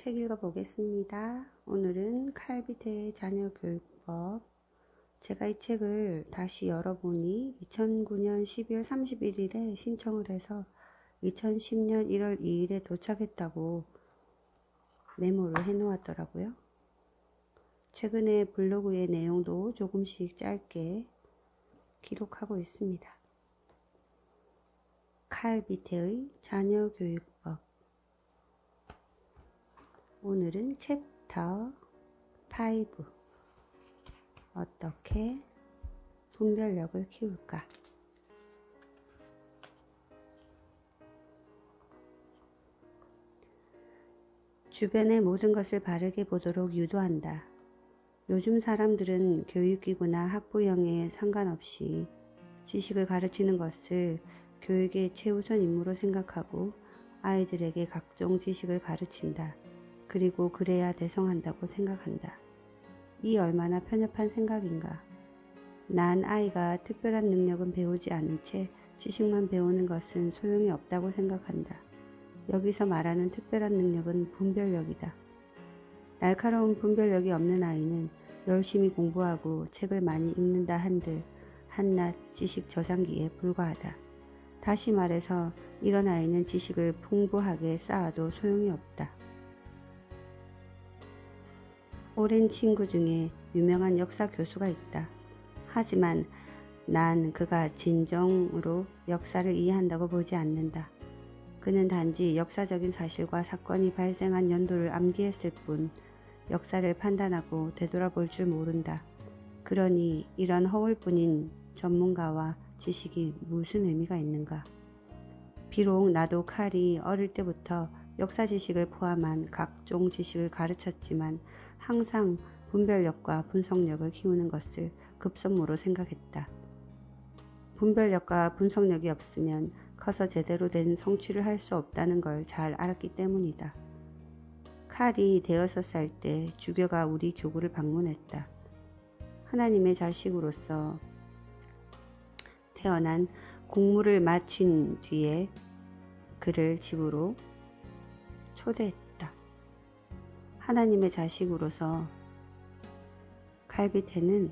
책 읽어보겠습니다. 오늘은 칼비테의 자녀교육법. 제가 이 책을 다시 열어보니 2009년 12월 31일에 신청을 해서 2010년 1월 2일에 도착했다고 메모를 해놓았더라고요. 최근에 블로그의 내용도 조금씩 짧게 기록하고 있습니다. 칼비테의 자녀교육법. 오늘은 챕터 5. 어떻게 분별력을 키울까? 주변의 모든 것을 바르게 보도록 유도한다. 요즘 사람들은 교육기구나 학부형에 상관없이 지식을 가르치는 것을 교육의 최우선 임무로 생각하고 아이들에게 각종 지식을 가르친다. 그리고 그래야 대성한다고 생각한다. 이 얼마나 편협한 생각인가. 난 아이가 특별한 능력은 배우지 않은 채 지식만 배우는 것은 소용이 없다고 생각한다. 여기서 말하는 특별한 능력은 분별력이다. 날카로운 분별력이 없는 아이는 열심히 공부하고 책을 많이 읽는다 한들 한낱 지식 저장기에 불과하다. 다시 말해서 이런 아이는 지식을 풍부하게 쌓아도 소용이 없다. 오랜 친구 중에 유명한 역사 교수가 있다. 하지만 난 그가 진정으로 역사를 이해한다고 보지 않는다. 그는 단지 역사적인 사실과 사건이 발생한 연도를 암기했을 뿐 역사를 판단하고 되돌아볼 줄 모른다. 그러니 이런 허울뿐인 전문가와 지식이 무슨 의미가 있는가? 비록 나도 칼이 어릴 때부터 역사 지식을 포함한 각종 지식을 가르쳤지만 항상 분별력과 분석력을 키우는 것을 급선무로 생각했다. 분별력과 분석력이 없으면 커서 제대로 된 성취를 할 수 없다는 걸 잘 알았기 때문이다. 칼이 5살 때 주교가 우리 교구를 방문했다. 하나님의 자식으로서 태어난 공무를 마친 뒤에 그를 집으로 초대했다. 하나님의 자식으로서 칼비테는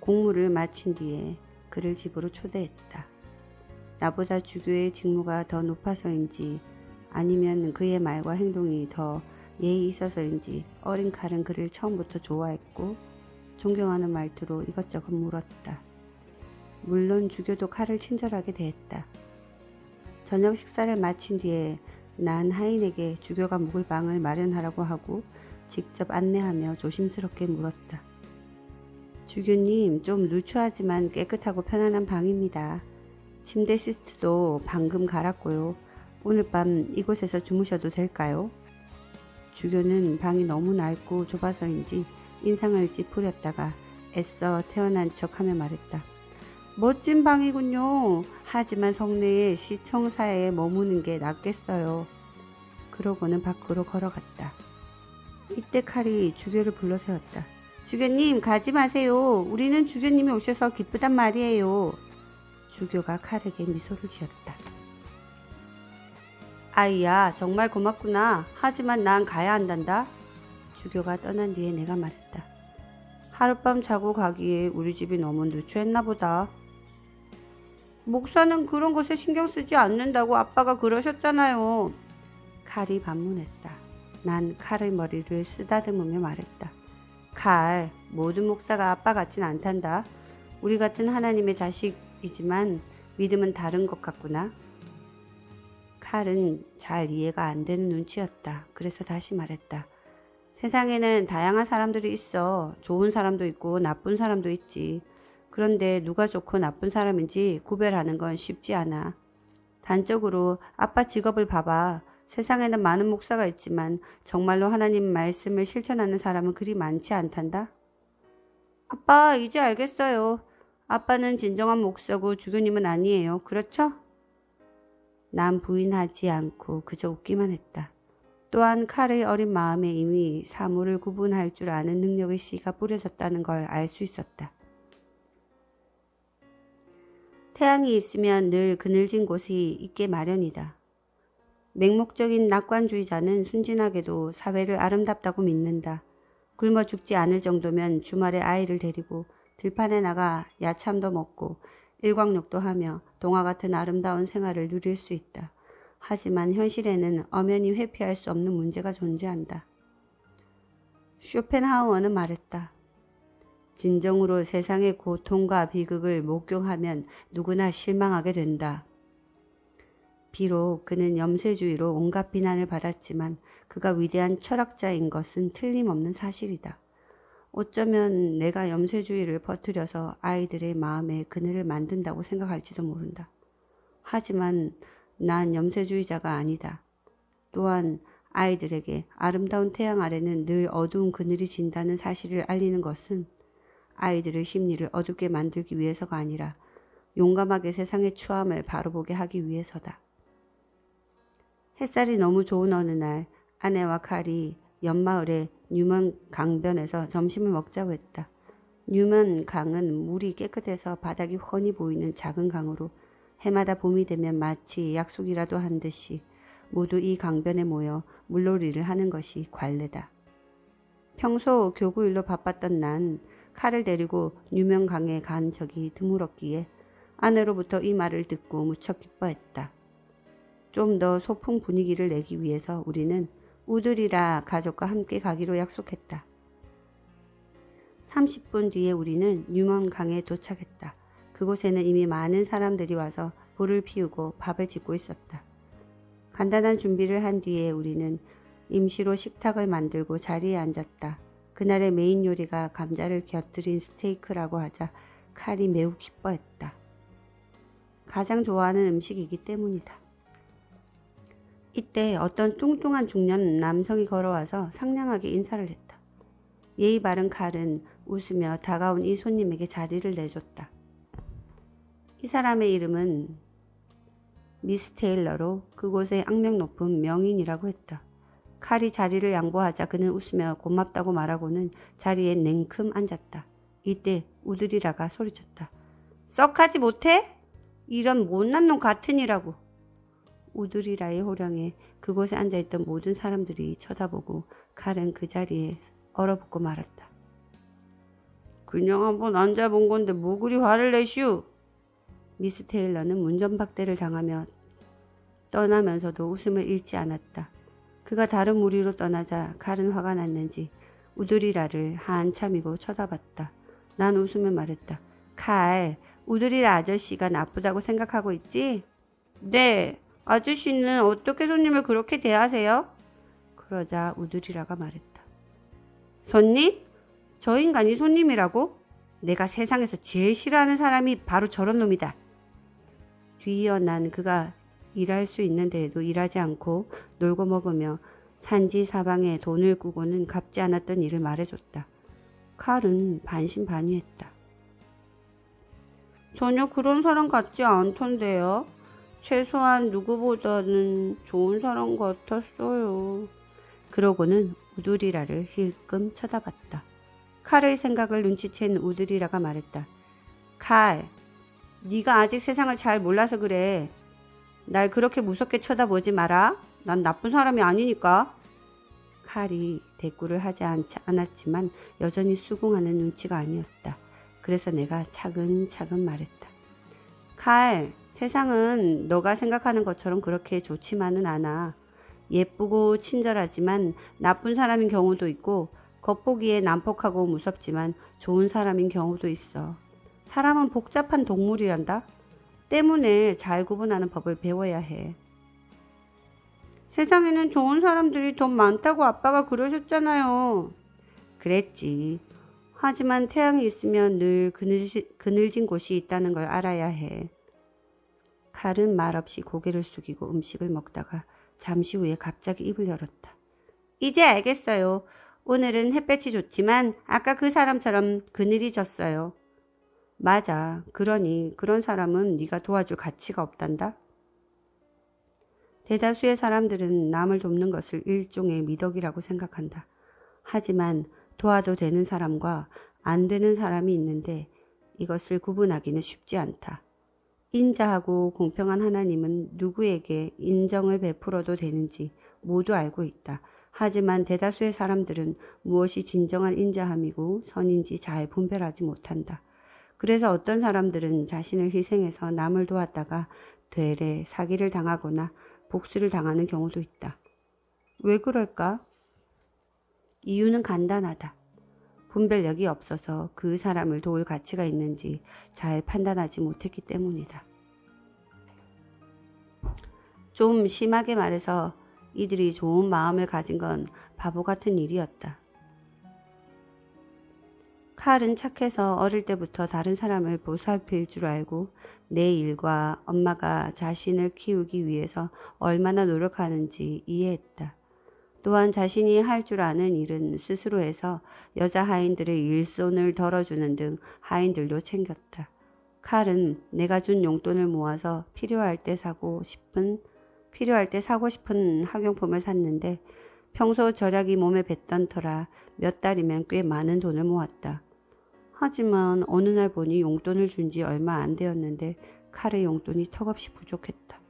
공무를 마친 뒤에 그를 집으로 초대했다. 나보다 주교의 직무가 더 높아서인지 아니면 그의 말과 행동이 더 예의 있어서인지 어린 칼은 그를 처음부터 좋아했고 존경하는 말투로 이것저것 물었다. 물론 주교도 칼을 친절하게 대했다. 저녁 식사를 마친 뒤에 난 하인에게 주교가 묵을 방을 마련하라고 하고 직접 안내하며 조심스럽게 물었다. 주교님, 좀 누추하지만 깨끗하고 편안한 방입니다. 침대 시트도 방금 갈았고요. 오늘 밤 이곳에서 주무셔도 될까요? 주교는 방이 너무 낡고 좁아서인지 인상을 찌푸렸다가 애써 태어난 척하며 말했다. 멋진 방이군요. 하지만 성내에 시청사에 머무는 게 낫겠어요. 그러고는 밖으로 걸어갔다. 이때 칼이 주교를 불러 세웠다. 주교님, 가지 마세요. 우리는 주교님이 오셔서 기쁘단 말이에요. 주교가 칼에게 미소를 지었다. 아이야, 정말 고맙구나. 하지만 난 가야 한단다. 주교가 떠난 뒤에 내가 말했다. 하룻밤 자고 가기에 우리 집이 너무 누추했나 보다. 목사는 그런 것에 신경 쓰지 않는다고 아빠가 그러셨잖아요. 칼이 반문했다. 난 칼의 머리를 쓰다듬으며 말했다. 칼, 모든 목사가 아빠 같진 않단다. 우리 같은 하나님의 자식이지만 믿음은 다른 것 같구나. 칼은 잘 이해가 안 되는 눈치였다. 그래서 다시 말했다. 세상에는 다양한 사람들이 있어. 좋은 사람도 있고 나쁜 사람도 있지. 그런데 누가 좋고 나쁜 사람인지 구별하는 건 쉽지 않아. 단적으로 아빠 직업을 봐봐. 세상에는 많은 목사가 있지만 정말로 하나님 말씀을 실천하는 사람은 그리 많지 않단다. 아빠, 이제 알겠어요. 아빠는 진정한 목사고 주교님은 아니에요. 그렇죠? 난 부인하지 않고 그저 웃기만 했다. 또한 칼의 어린 마음에 이미 사물을 구분할 줄 아는 능력의 씨가 뿌려졌다는 걸 알 수 있었다. 태양이 있으면 늘 그늘진 곳이 있게 마련이다. 맹목적인 낙관주의자는 순진하게도 사회를 아름답다고 믿는다. 굶어 죽지 않을 정도면 주말에 아이를 데리고 들판에 나가 야참도 먹고 일광욕도 하며 동화 같은 아름다운 생활을 누릴 수 있다. 하지만 현실에는 엄연히 회피할 수 없는 문제가 존재한다. 쇼펜하우어는 말했다. 진정으로 세상의 고통과 비극을 목격하면 누구나 실망하게 된다. 비록 그는 염세주의로 온갖 비난을 받았지만 그가 위대한 철학자인 것은 틀림없는 사실이다. 어쩌면 내가 염세주의를 퍼뜨려서 아이들의 마음에 그늘을 만든다고 생각할지도 모른다. 하지만 난 염세주의자가 아니다. 또한 아이들에게 아름다운 태양 아래는 늘 어두운 그늘이 진다는 사실을 알리는 것은 아이들의 심리를 어둡게 만들기 위해서가 아니라 용감하게 세상의 추함을 바라보게 하기 위해서다. 햇살이 너무 좋은 어느 날 아내와 칼이 옆마을의 뉴먼 강변에서 점심을 먹자고 했다. 뉴먼 강은 물이 깨끗해서 바닥이 훤히 보이는 작은 강으로 해마다 봄이 되면 마치 약속이라도 한 듯이 모두 이 강변에 모여 물놀이를 하는 것이 관례다. 평소 교구 일로 바빴던 난 칼을 데리고 뉴먼 강에 간 적이 드물었기에 아내로부터 이 말을 듣고 무척 기뻐했다. 좀 더 소풍 분위기를 내기 위해서 우리는 우들이라 가족과 함께 가기로 약속했다. 30분 뒤에 우리는 뉴먼 강에 도착했다. 그곳에는 이미 많은 사람들이 와서 불을 피우고 밥을 짓고 있었다. 간단한 준비를 한 뒤에 우리는 임시로 식탁을 만들고 자리에 앉았다. 그날의 메인 요리가 감자를 곁들인 스테이크라고 하자 칼이 매우 기뻐했다. 가장 좋아하는 음식이기 때문이다. 이때 어떤 뚱뚱한 중년 남성이 걸어와서 상냥하게 인사를 했다. 예의 바른 칼은 웃으며 다가온 이 손님에게 자리를 내줬다. 이 사람의 이름은 미스 테일러로 그곳의 악명 높은 명인이라고 했다. 칼이 자리를 양보하자 그는 웃으며 고맙다고 말하고는 자리에 냉큼 앉았다. 이때 우드리라가 소리쳤다. 썩하지 못해? 이런 못난 놈 같으니라고. 우드리라의 호령에 그곳에 앉아있던 모든 사람들이 쳐다보고 칼은 그 자리에 얼어붙고 말았다. 그냥 한번 앉아본 건데 뭐 그리 화를 내시오? 미스 테일러는 문전박대를 당하며 떠나면서도 웃음을 잃지 않았다. 그가 다른 무리로 떠나자 칼은 화가 났는지 우드리라를 한참이고 쳐다봤다. 난 웃으며 말했다. 칼, 우드리라 아저씨가 나쁘다고 생각하고 있지? 네, 아저씨는 어떻게 손님을 그렇게 대하세요? 그러자 우드리라가 말했다. 손님? 저 인간이 손님이라고? 내가 세상에서 제일 싫어하는 사람이 바로 저런 놈이다. 뒤이어 난 그가 일할 수 있는 데에도 일하지 않고 놀고 먹으며 산지 사방에 돈을 꾸고는 갚지 않았던 일을 말해줬다. 칼은 반신반의했다. 전혀 그런 사람 같지 않던데요. 최소한 누구보다는 좋은 사람 같았어요. 그러고는 우드리라를 힐끔 쳐다봤다. 칼의 생각을 눈치챈 우드리라가 말했다. 칼, 네가 아직 세상을 잘 몰라서 그래. 날 그렇게 무섭게 쳐다보지 마라. 난 나쁜 사람이 아니니까. 칼이 대꾸를 하지 않았지만 여전히 수긍하는 눈치가 아니었다. 그래서 내가 차근차근 말했다. 칼, 세상은 너가 생각하는 것처럼 그렇게 좋지만은 않아. 예쁘고 친절하지만 나쁜 사람인 경우도 있고 겉보기에 난폭하고 무섭지만 좋은 사람인 경우도 있어. 사람은 복잡한 동물이란다. 때문에 잘 구분하는 법을 배워야 해. 세상에는 좋은 사람들이 더 많다고 아빠가 그러셨잖아요. 그랬지. 하지만 태양이 있으면 늘 그늘진 곳이 있다는 걸 알아야 해. 칼은 말없이 고개를 숙이고 음식을 먹다가 잠시 후에 갑자기 입을 열었다. 이제 알겠어요. 오늘은 햇볕이 좋지만 아까 그 사람처럼 그늘이 졌어요. 맞아. 그러니 그런 사람은 네가 도와줄 가치가 없단다. 대다수의 사람들은 남을 돕는 것을 일종의 미덕이라고 생각한다. 하지만 도와도 되는 사람과 안 되는 사람이 있는데 이것을 구분하기는 쉽지 않다. 인자하고 공평한 하나님은 누구에게 인정을 베풀어도 되는지 모두 알고 있다. 하지만 대다수의 사람들은 무엇이 진정한 인자함이고 선인지 잘 분별하지 못한다. 그래서 어떤 사람들은 자신을 희생해서 남을 도왔다가 되레 사기를 당하거나 복수를 당하는 경우도 있다. 왜 그럴까? 이유는 간단하다. 분별력이 없어서 그 사람을 도울 가치가 있는지 잘 판단하지 못했기 때문이다. 좀 심하게 말해서 이들이 좋은 마음을 가진 건 바보 같은 일이었다. 칼은 착해서 어릴 때부터 다른 사람을 보살필 줄 알고 내 일과 엄마가 자신을 키우기 위해서 얼마나 노력하는지 이해했다. 또한 자신이 할 줄 아는 일은 스스로 해서 여자 하인들의 일손을 덜어주는 등 하인들도 챙겼다. 칼은 내가 준 용돈을 모아서 필요할 때 사고 싶은 학용품을 샀는데 평소 절약이 몸에 뱄던 터라 몇 달이면 꽤 많은 돈을 모았다. 하지만 어느 날 보니 용돈을 준 지 얼마 안 되었는데 칼의 용돈이 턱없이 부족했다.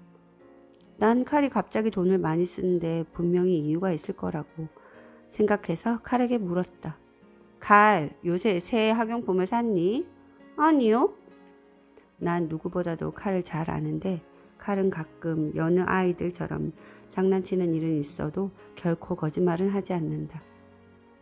난 칼이 갑자기 돈을 많이 쓰는데 분명히 이유가 있을 거라고 생각해서 칼에게 물었다. 칼, 요새 새 학용품을 샀니? 아니요. 난 누구보다도 칼을 잘 아는데 칼은 가끔 여느 아이들처럼 장난치는 일은 있어도 결코 거짓말은 하지 않는다.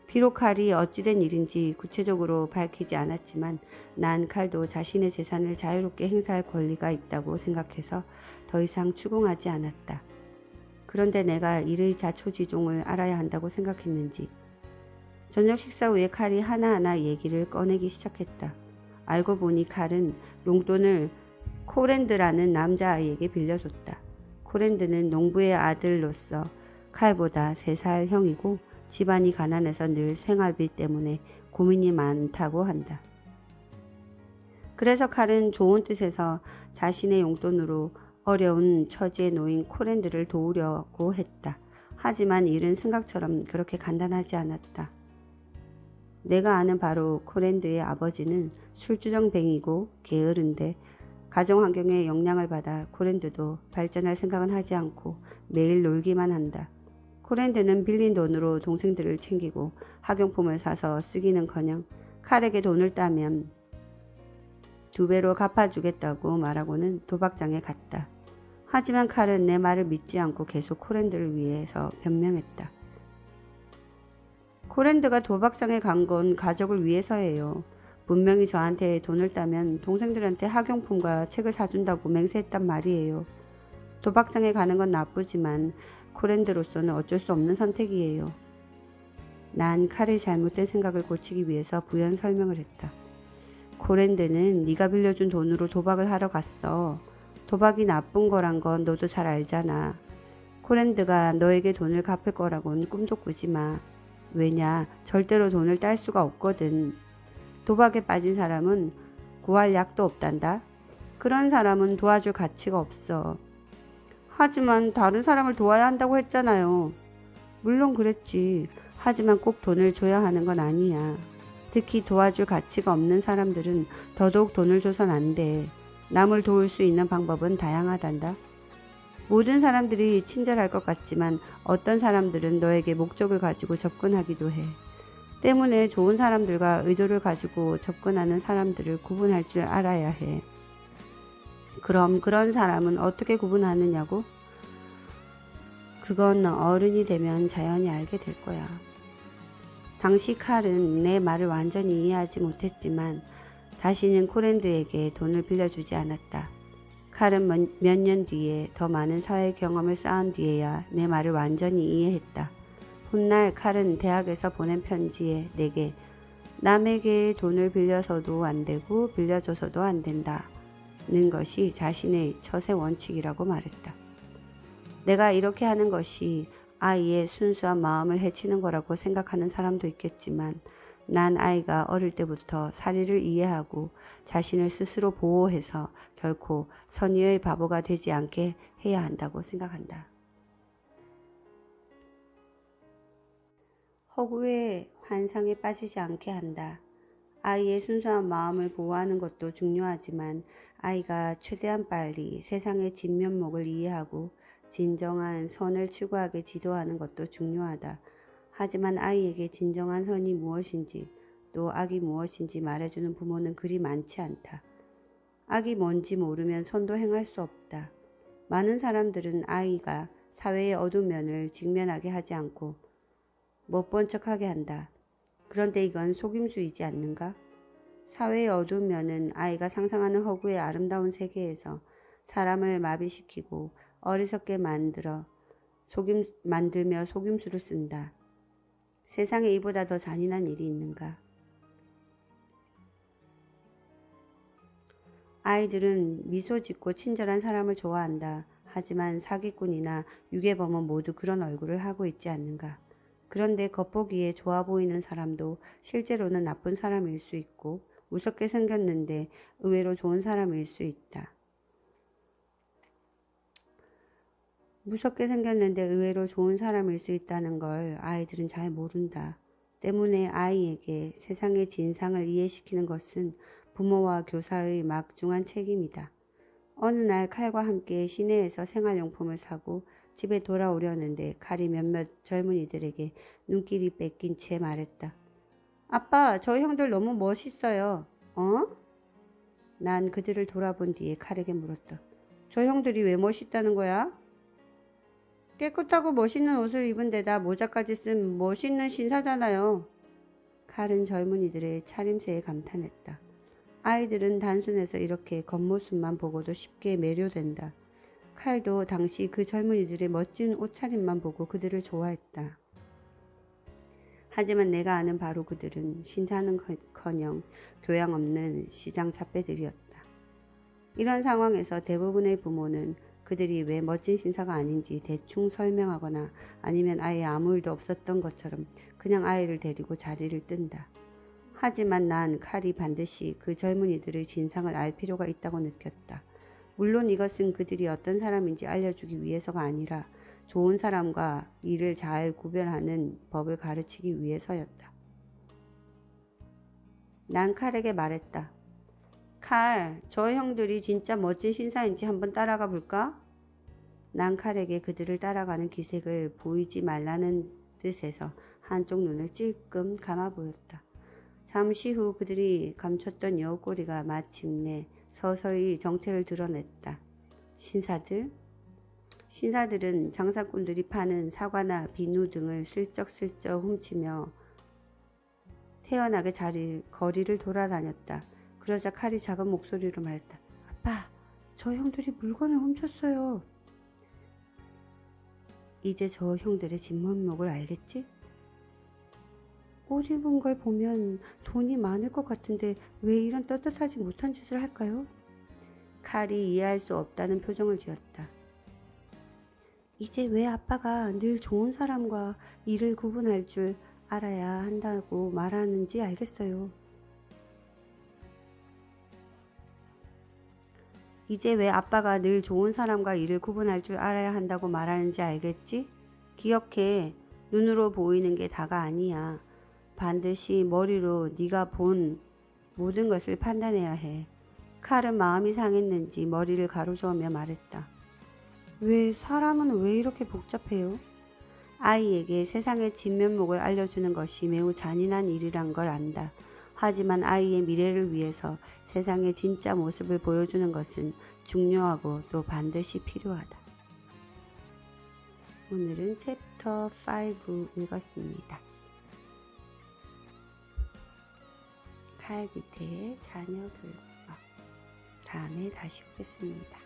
비록 칼이 어찌된 일인지 구체적으로 밝히지 않았지만 난 칼도 자신의 재산을 자유롭게 행사할 권리가 있다고 생각해서 더 이상 추궁하지 않았다. 그런데 내가 일의 자초지종을 알아야 한다고 생각했는지 저녁 식사 후에 칼이 하나하나 얘기를 꺼내기 시작했다. 알고 보니 칼은 용돈을 코랜드라는 남자아이에게 빌려줬다. 코랜드는 농부의 아들로서 칼보다 3살 형이고 집안이 가난해서 늘 생활비 때문에 고민이 많다고 한다. 그래서 칼은 좋은 뜻에서 자신의 용돈으로 어려운 처지에 놓인 코랜드를 도우려고 했다. 하지만 일은 생각처럼 그렇게 간단하지 않았다. 내가 아는 바로 코랜드의 아버지는 술주정뱅이고 게으른데 가정환경에 영향을 받아 코랜드도 발전할 생각은 하지 않고 매일 놀기만 한다. 코랜드는 빌린 돈으로 동생들을 챙기고 학용품을 사서 쓰기는커녕 칼에게 돈을 따면 2배로 갚아주겠다고 말하고는 도박장에 갔다. 하지만 칼은 내 말을 믿지 않고 계속 코랜드를 위해서 변명했다. 코랜드가 도박장에 간 건 가족을 위해서예요. 분명히 저한테 돈을 따면 동생들한테 학용품과 책을 사준다고 맹세했단 말이에요. 도박장에 가는 건 나쁘지만 코랜드로서는 어쩔 수 없는 선택이에요. 난 칼의 잘못된 생각을 고치기 위해서 부연 설명을 했다. 코랜드는 네가 빌려준 돈으로 도박을 하러 갔어. 도박이 나쁜 거란 건 너도 잘 알잖아. 코랜드가 너에게 돈을 갚을 거라고는 꿈도 꾸지 마. 왜냐, 절대로 돈을 딸 수가 없거든. 도박에 빠진 사람은 구할 약도 없단다. 그런 사람은 도와줄 가치가 없어. 하지만 다른 사람을 도와야 한다고 했잖아요. 물론 그랬지. 하지만 꼭 돈을 줘야 하는 건 아니야. 특히 도와줄 가치가 없는 사람들은 더더욱 돈을 줘선 안 돼. 남을 도울 수 있는 방법은 다양하단다. 모든 사람들이 친절할 것 같지만 어떤 사람들은 너에게 목적을 가지고 접근하기도 해. 때문에 좋은 사람들과 의도를 가지고 접근하는 사람들을 구분할 줄 알아야 해. 그럼 그런 사람은 어떻게 구분하느냐고? 그건 어른이 되면 자연히 알게 될 거야. 당시 칼은 내 말을 완전히 이해하지 못했지만 다시는 코랜드에게 돈을 빌려주지 않았다. 칼은 몇 년 뒤에 더 많은 사회 경험을 쌓은 뒤에야 내 말을 완전히 이해했다. 훗날 칼은 대학에서 보낸 편지에 내게 남에게 돈을 빌려서도 안 되고 빌려줘서도 안 된다는 것이 자신의 처세 원칙이라고 말했다. 내가 이렇게 하는 것이 아이의 순수한 마음을 해치는 거라고 생각하는 사람도 있겠지만 난 아이가 어릴 때부터 사리를 이해하고 자신을 스스로 보호해서 결코 선의의 바보가 되지 않게 해야 한다고 생각한다. 허구의 환상에 빠지지 않게 한다. 아이의 순수한 마음을 보호하는 것도 중요하지만 아이가 최대한 빨리 세상의 진면목을 이해하고 진정한 선을 추구하게 지도하는 것도 중요하다. 하지만 아이에게 진정한 선이 무엇인지 또 악이 무엇인지 말해주는 부모는 그리 많지 않다. 악이 뭔지 모르면 선도 행할 수 없다. 많은 사람들은 아이가 사회의 어두운 면을 직면하게 하지 않고 못 본 척하게 한다. 그런데 이건 속임수이지 않는가? 사회의 어두운 면은 아이가 상상하는 허구의 아름다운 세계에서 사람을 마비시키고 어리석게 만들며 속임수를 쓴다. 세상에 이보다 더 잔인한 일이 있는가? 아이들은 미소 짓고 친절한 사람을 좋아한다. 하지만 사기꾼이나 유괴범은 모두 그런 얼굴을 하고 있지 않는가? 그런데 겉보기에 좋아 보이는 사람도 실제로는 나쁜 사람일 수 있고 무섭게 생겼는데 의외로 좋은 사람일 수 있다. 무섭게 생겼는데 의외로 좋은 사람일 수 있다는 걸 아이들은 잘 모른다. 때문에 아이에게 세상의 진상을 이해시키는 것은 부모와 교사의 막중한 책임이다. 어느 날 칼과 함께 시내에서 생활용품을 사고 집에 돌아오려는데 칼이 몇몇 젊은이들에게 눈길이 뺏긴 채 말했다. 아빠, 저 형들 너무 멋있어요. 어? 난 그들을 돌아본 뒤에 칼에게 물었다. 저 형들이 왜 멋있다는 거야? 깨끗하고 멋있는 옷을 입은 데다 모자까지 쓴 멋있는 신사잖아요. 칼은 젊은이들의 차림새에 감탄했다. 아이들은 단순해서 이렇게 겉모습만 보고도 쉽게 매료된다. 칼도 당시 그 젊은이들의 멋진 옷차림만 보고 그들을 좋아했다. 하지만 내가 아는 바로 그들은 신사는커녕 교양 없는 시장 잡배들이었다. 이런 상황에서 대부분의 부모는 그들이 왜 멋진 신사가 아닌지 대충 설명하거나 아니면 아예 아무 일도 없었던 것처럼 그냥 아이를 데리고 자리를 뜬다. 하지만 난 칼이 반드시 그 젊은이들의 진상을 알 필요가 있다고 느꼈다. 물론 이것은 그들이 어떤 사람인지 알려주기 위해서가 아니라 좋은 사람과 이를 잘 구별하는 법을 가르치기 위해서였다. 난 칼에게 말했다. 칼, 저 형들이 진짜 멋진 신사인지 한번 따라가 볼까? 난 칼에게 그들을 따라가는 기색을 보이지 말라는 뜻에서 한쪽 눈을 찔끔 감아 보였다. 잠시 후 그들이 감췄던 여우꼬리가 마침내 서서히 정체를 드러냈다. 신사들은 장사꾼들이 파는 사과나 비누 등을 슬쩍슬쩍 훔치며 태연하게 거리를 돌아다녔다. 그러자 칼이 작은 목소리로 말했다. 아빠, 저 형들이 물건을 훔쳤어요. 이제 저 형들의 진면목을 알겠지? 옷 입은 걸 보면 돈이 많을 것 같은데 왜 이런 떳떳하지 못한 짓을 할까요? 칼이 이해할 수 없다는 표정을 지었다. 이제 왜 아빠가 늘 좋은 사람과 일을 구분할 줄 알아야 한다고 말하는지 알겠어요. 이제 왜 아빠가 늘 좋은 사람과 일을 구분할 줄 알아야 한다고 말하는지 알겠지? 기억해. 눈으로 보이는 게 다가 아니야. 반드시 머리로 네가 본 모든 것을 판단해야 해. 칼은 마음이 상했는지 머리를 가로저으며 말했다. 사람은 왜 이렇게 복잡해요? 아이에게 세상의 진면목을 알려주는 것이 매우 잔인한 일이란 걸 안다. 하지만 아이의 미래를 위해서 세상의 진짜 모습을 보여주는 것은 중요하고 또 반드시 필요하다. 오늘은 챕터 5 읽었습니다. 칼 밑에 자녀 교육법. 다음에 다시 오겠습니다.